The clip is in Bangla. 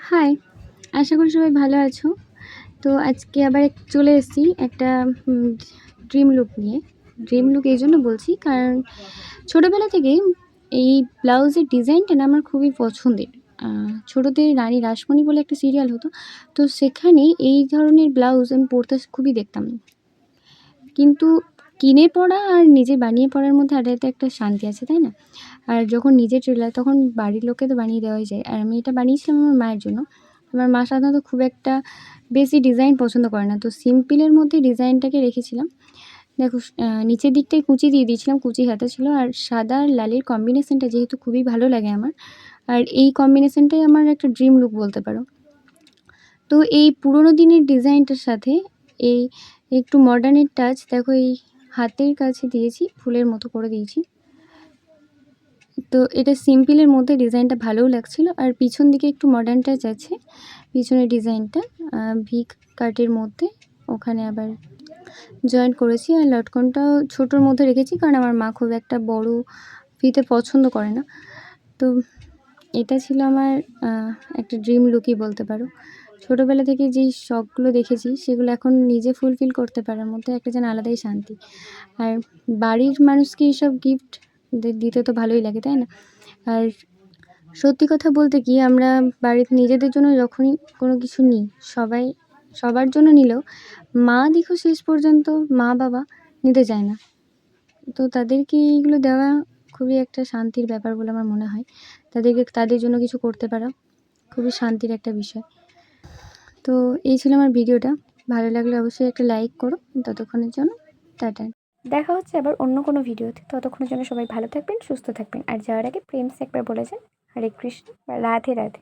হাই! আশা করি সবাই ভালো আছো। তো আজকে আবার চলে এসেছি একটা উম ড্রিম লুক নিয়ে। ড্রিম লুক এইজন্য বলছি কারণ ছোটোবেলা থেকেই এই ব্লাউজের ডিজাইনটা না আমার খুবই পছন্দের। আ ছোটোতে রানী রাসমণি বলে একটা সিরিয়াল হতো। তো সেখানে এই ধরনের ব্লাউজ আমি পরতে খুবই দেখতাম। কিন্তু কিনে পরা আর নিজে বানিয়ে পরার মধ্যে আলাদা একটা শান্তি আছে, তাই না? আর যখন নিজে টেলার তখন বাড়ির লোককে তো বানিয়ে দেওয়াই যায়। আর আমি এটা বানিয়েছিলাম আমার মায়ের জন্য। আমার মা সাধারণত খুব একটা বেশি ডিজাইন পছন্দ করে না। তো সিম্পলের মধ্যে ডিজাইনটাকে রেখেছিলাম। দেখো নিচের দিকটায় কুচি দিয়ে দিয়েছিলাম, কুচি হাতা ছিল। আর সাদা আর লালের কম্বিনেশনটা যেহেতু খুবই ভালো লাগে আমার। আর এই কম্বিনেশনটাই আমার একটা ড্রিম লুক বলতে পারো। তো এই পুরোনো দিনের ডিজাইনটার সাথে এই একটু মডার্নের টাচ দেখো এই হাতের কাছে দিয়েছি, ফুলের মতো করে দিয়েছি। তো এটা সিম্পলের মধ্যে ডিজাইনটা ভালোও লাগছিলো। আর পিছন দিকে একটু মডার্ন টাচ আছে। পিছনের ডিজাইনটা ভি কাটের মধ্যে ওখানে আবার জয়েন্ট করেছি। আর লটকনটাও ছোটোর মধ্যে রেখেছি কারণ আমার মা খুব একটা বড় ফিতে পছন্দ করে না। তো এটা ছিল আমার একটা ড্রিম লুকই বলতে পারো। ছোটোবেলা থেকে যেই শখগুলো দেখেছি সেগুলো এখন নিজে ফুলফিল করতে পারার মধ্যে একটা যেন আলাদাই শান্তি। আর বাড়ির মানুষকে এইসব গিফট দিতে তো ভালোই লাগে, তাই না? আর সত্যি কথা বলতে কি আমরা বাড়িতে নিজেদের জন্য যখনই কোনো কিছু নিই সবার জন্য নিলেও মা দেখো শেষ পর্যন্ত মা-বাবা নিতে চায় না। তো তাদেরকে এইগুলো দেওয়া খুবই একটা শান্তির ব্যাপার বলে আমার মনে হয়। তাদের জন্য কিছু করতে পারা খুবই শান্তির একটা বিষয়। তো এই ছিল আমার ভিডিওটা। ভালো লাগলে অবশ্যই একটা লাইক করো। ততক্ষণের জন্য টাটা। দেখা হচ্ছে আবার অন্য কোনো ভিডিওতে। ততক্ষণের জন্য সবাই ভালো থাকবেন, সুস্থ থাকবেন। আর যাওয়ার আগে প্রেমসে একবার বলে যান হরে কৃষ্ণ বা রাধে রাধে।